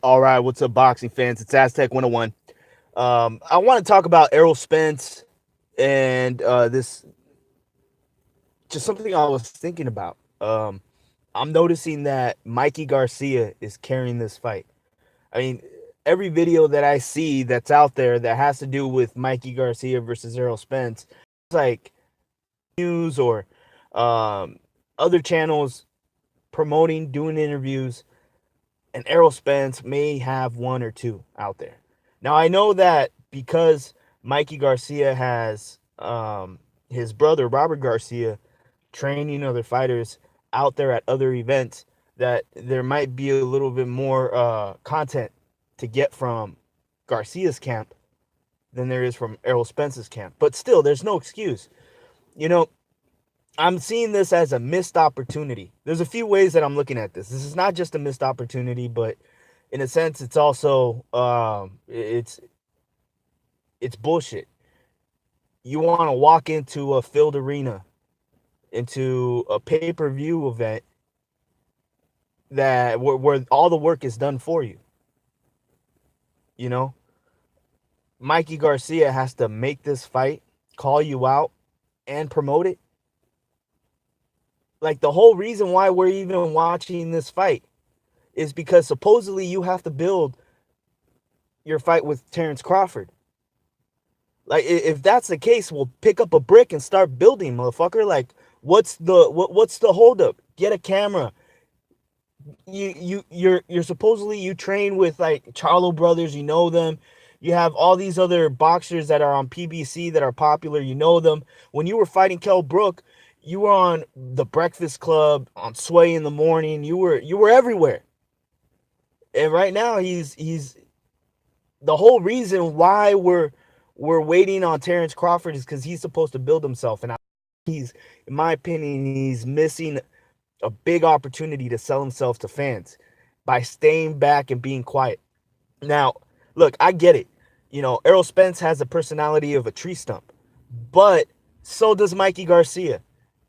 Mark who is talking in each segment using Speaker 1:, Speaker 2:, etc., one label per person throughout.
Speaker 1: All right, what's up, boxing fans? It's Aztec 101. I want to talk about Errol Spence and this just something I was thinking about. I'm noticing that Mikey Garcia is carrying this fight. I mean, every video that I see that's out there that has to do with Mikey Garcia versus Errol Spence, it's like news or um, other channels promoting, doing interviews, and Errol Spence may have one or two out there. Now I know that because Mikey Garcia has his brother Robert Garcia training other fighters out there at other events, that there might be a little bit more content to get from Garcia's camp than there is from Errol Spence's camp. But still, there's no excuse. You know, I'm seeing this as a missed opportunity. There's a few ways that I'm looking at this. This is not just a missed opportunity, but in a sense, it's also it's bullshit. You want to walk into a filled arena, into a pay-per-view event that where all the work is done for you. You know, Mikey Garcia has to make this fight, call you out, and promote it. Like the whole reason why we're even watching this fight is because supposedly you have to build your fight with Terrence Crawford. Like if that's the case, we'll pick up a brick and start building, motherfucker. Like what's the holdup? Get a camera. You're supposedly you train with like Charlo brothers, you know them. You have all these other boxers that are on PBC that are popular, you know them. When you were fighting Kell Brook, you were on the Breakfast Club, on Sway in the Morning. You were everywhere. And right now he's the whole reason why we're waiting on Terrence Crawford is because he's supposed to build himself, and he's, in my opinion, he's missing a big opportunity to sell himself to fans by staying back and being quiet. Now, look, I get it. You know, Errol Spence has the personality of a tree stump, but so does Mikey Garcia.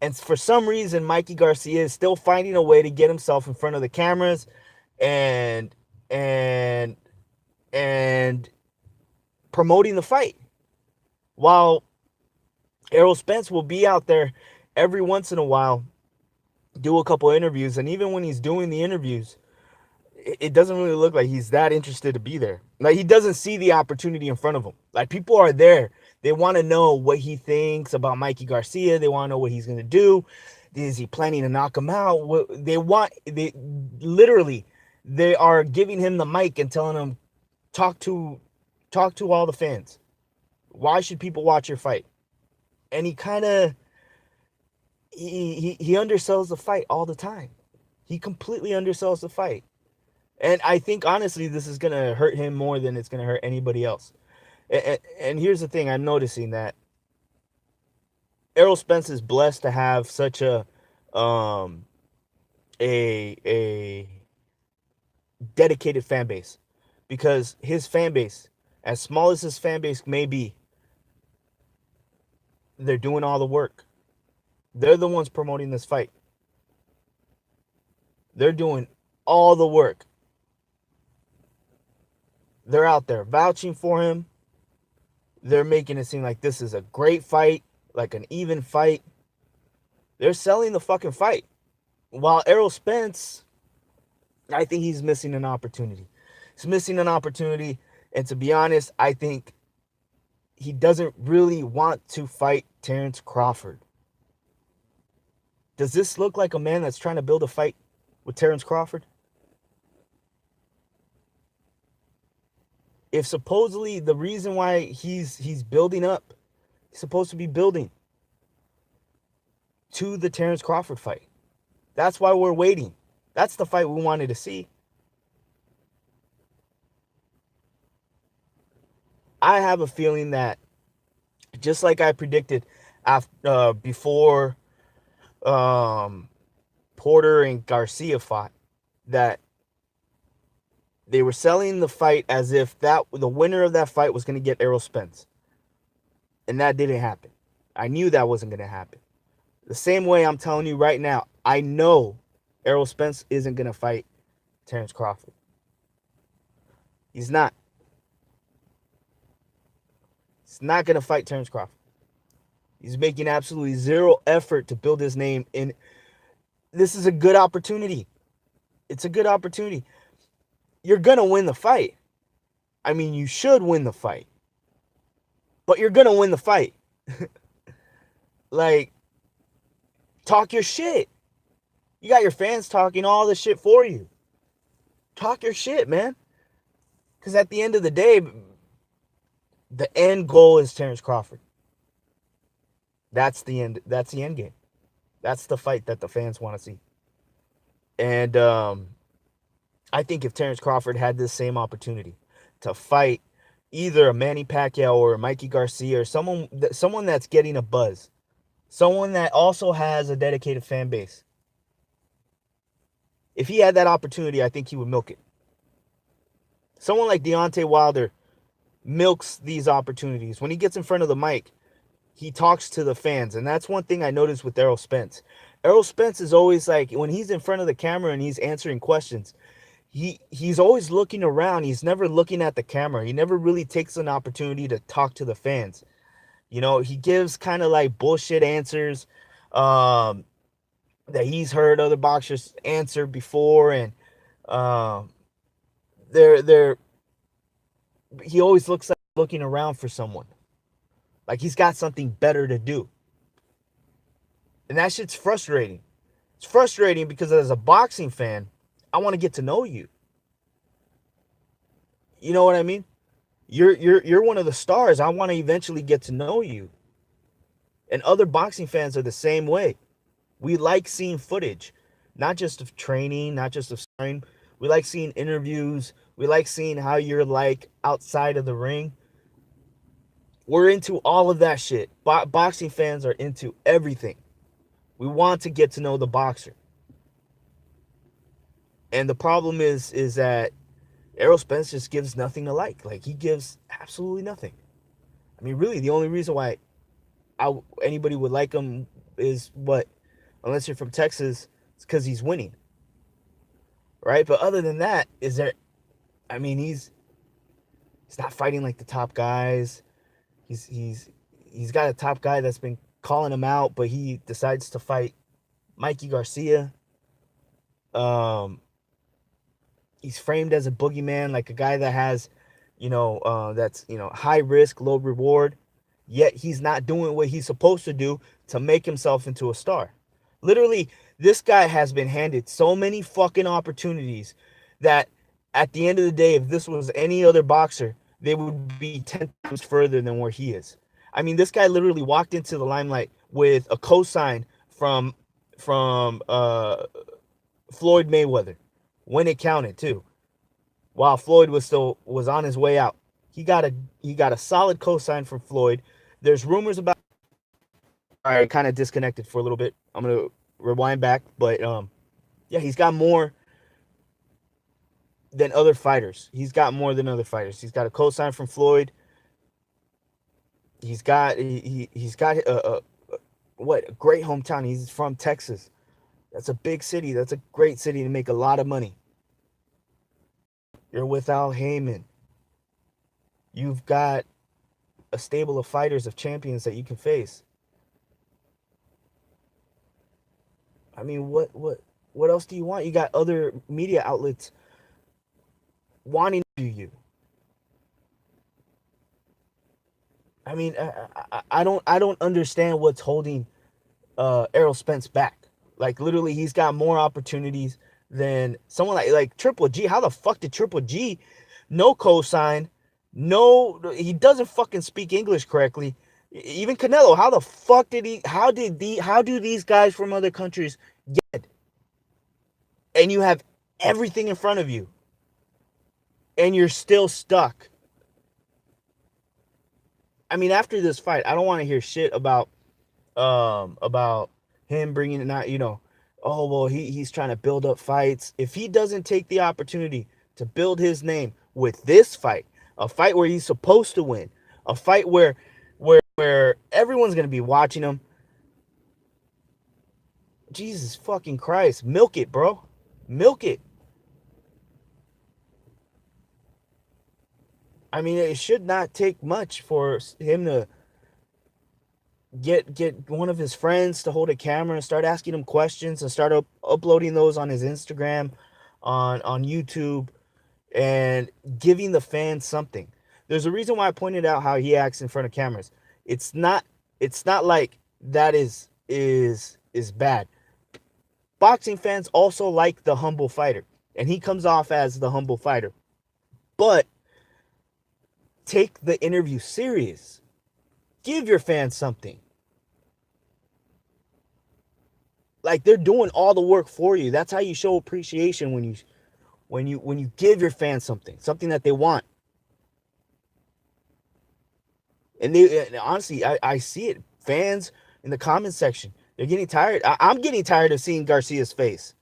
Speaker 1: And for some reason, Mikey Garcia is still finding a way to get himself in front of the cameras and and and promoting the fight. While Errol Spence will be out there every once in a while, do a couple of interviews, and even when he's doing the interviews, it doesn't really look like he's that interested to be there. Like he doesn't see the opportunity in front of him. Like people are there. They want to know what he thinks about Mikey Garcia. They want to know what he's going to do. Is he planning to knock him out? They literally, they are giving him the mic and telling him, talk to all the fans. Why should people watch your fight? And he kind of, he undersells the fight all the time. He completely undersells the fight. And I think, honestly, this is going to hurt him more than it's going to hurt anybody else. And here's the thing. I'm noticing that Errol Spence is blessed to have such um, a dedicated fan base, because his fan base, as small as his fan base may be, they're doing all the work. They're the ones promoting this fight. They're doing all the work. They're out there vouching for him. They're making it seem like this is a great fight, like an even fight. They're selling the fucking fight. While Errol Spence, I think he's missing an opportunity. He's missing an opportunity. And to be honest, I think he doesn't really want to fight Terrence Crawford. Does this look like a man that's trying to build a fight with Terrence Crawford? If supposedly the reason why he's building up, he's supposed to be building to the Terrence Crawford fight. That's why we're waiting. That's the fight we wanted to see. I have a feeling that, just like I predicted before Porter and Garcia fought, that they were selling the fight as if that the winner of that fight was going to get Errol Spence. And that didn't happen. I knew that wasn't going to happen. The same way I'm telling you right now, I know Errol Spence isn't going to fight Terrence Crawford. He's not. He's not going to fight Terrence Crawford. He's making absolutely zero effort to build his name. And this is a good opportunity. It's a good opportunity. You're going to win the fight. I mean, you should win the fight. But you're going to win the fight. Like, talk your shit. You got your fans talking all the shit for you. Talk your shit, man. Because at the end of the day, the end goal is Terrence Crawford. That's the end. That's the end game. That's the fight that the fans want to see. And I think if Terrence Crawford had this same opportunity to fight either a Manny Pacquiao or a Mikey Garcia or someone that's getting a buzz, someone that also has a dedicated fan base, if he had that opportunity, I think he would milk it. Someone like Deontay Wilder milks these opportunities. When he gets in front of the mic, he talks to the fans. And that's one thing I noticed with Errol Spence. Errol Spence is always like, when he's in front of the camera and he's answering questions, he's always looking around. He's never looking at the camera. He never really takes an opportunity to talk to the fans. You know, he gives kind of like bullshit answers that he's heard other boxers answer before. And he always looks like looking around for someone. Like he's got something better to do. And that shit's frustrating. It's frustrating because as a boxing fan, I want to get to know you. You know what I mean? You're one of the stars. I want to eventually get to know you. And other boxing fans are the same way. We like seeing footage, not just of training, not just of sparring. We like seeing interviews. We like seeing how you're like outside of the ring. We're into all of that shit. Boxing fans are into everything. We want to get to know the boxer. And the problem is that Errol Spence just gives nothing to like. Like, he gives absolutely nothing. I mean, really, the only reason why anybody would like him is what? Unless you're from Texas, it's because he's winning. Right? But other than that, I mean, he's not fighting like the top guys. He's got a top guy that's been calling him out, but he decides to fight Mikey Garcia. He's framed as a boogeyman, like a guy that has, that's, high risk, low reward. Yet he's not doing what he's supposed to do to make himself into a star. Literally, this guy has been handed so many fucking opportunities that at the end of the day, if this was any other boxer, they would be 10 times further than where he is. I mean, this guy literally walked into the limelight with a cosign from Floyd Mayweather when it counted too. While Floyd was on his way out. He got a solid cosign from Floyd. There's rumors about I kind of disconnected for a little bit. I'm going to rewind back, but yeah, he's got more than other fighters. He's got more than other fighters. He's got a cosign from Floyd. He's got a great hometown. He's from Texas. That's a big city. That's a great city to make a lot of money. You're with Al Heyman. You've got a stable of fighters, of champions that you can face. I mean, what else do you want? You got other media outlets wanting to do you. I mean, I don't understand what's holding Errol Spence back. Like, literally, he's got more opportunities than someone like Triple G. How the fuck did Triple G, no cosign, he doesn't fucking speak English correctly. Even Canelo, how the fuck how do these guys from other countries get? And you have everything in front of you, and you're still stuck. I mean, after this fight, I don't want to hear shit about him bringing it out, oh, well, he's trying to build up fights. If he doesn't take the opportunity to build his name with this fight, a fight where he's supposed to win, a fight where everyone's going to be watching him, Jesus fucking Christ, milk it, bro. Milk it. I mean, it should not take much for him to get one of his friends to hold a camera and start asking him questions and start uploading those on his Instagram, on YouTube, and giving the fans something. There's a reason why I pointed out how he acts in front of cameras. It's not it's not like that is bad. Boxing fans also like the humble fighter, and he comes off as the humble fighter. But take the interview serious. Give your fans something. Like, they're doing all the work for you. That's how you show appreciation, when you give your fans something that they want. And honestly, I see it. Fans in the comment section, they're getting tired. I'm getting tired of seeing Garcia's face.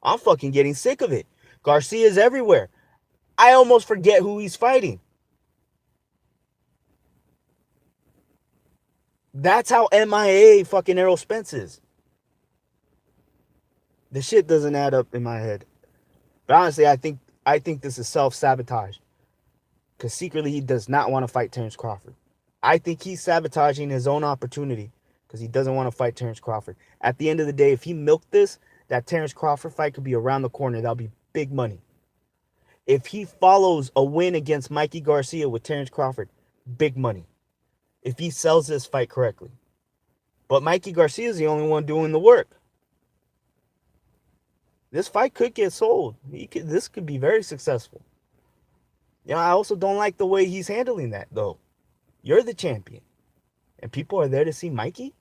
Speaker 1: I'm fucking getting sick of it. Garcia's everywhere. I almost forget who he's fighting. That's how MIA fucking Errol Spence is. The shit doesn't add up in my head. But honestly, I think this is self-sabotage. Because secretly he does not want to fight Terrence Crawford. I think he's sabotaging his own opportunity because he doesn't want to fight Terrence Crawford. At the end of the day, if he milked this, that Terrence Crawford fight could be around the corner. That'll be big money. If he follows a win against Mikey Garcia with Terrence Crawford, big money. If he sells this fight correctly. But Mikey Garcia is the only one doing the work. This fight could get sold. This could be very successful. I also don't like the way he's handling that, though. You're the champion, and people are there to see Mikey?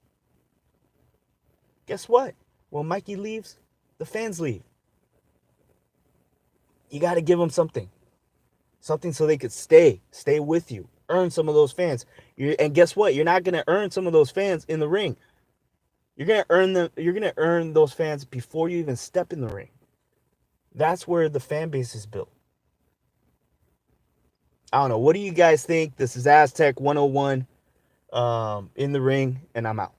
Speaker 1: Guess what? When Mikey leaves, the fans leave. You got to give them something. Something so they could stay with you, earn some of those fans. And guess what? You're not going to earn some of those fans in the ring. You're going to earn them. You're going to earn those fans before you even step in the ring. That's where the fan base is built. I don't know. What do you guys think? This is Aztec 101 in the ring, and I'm out.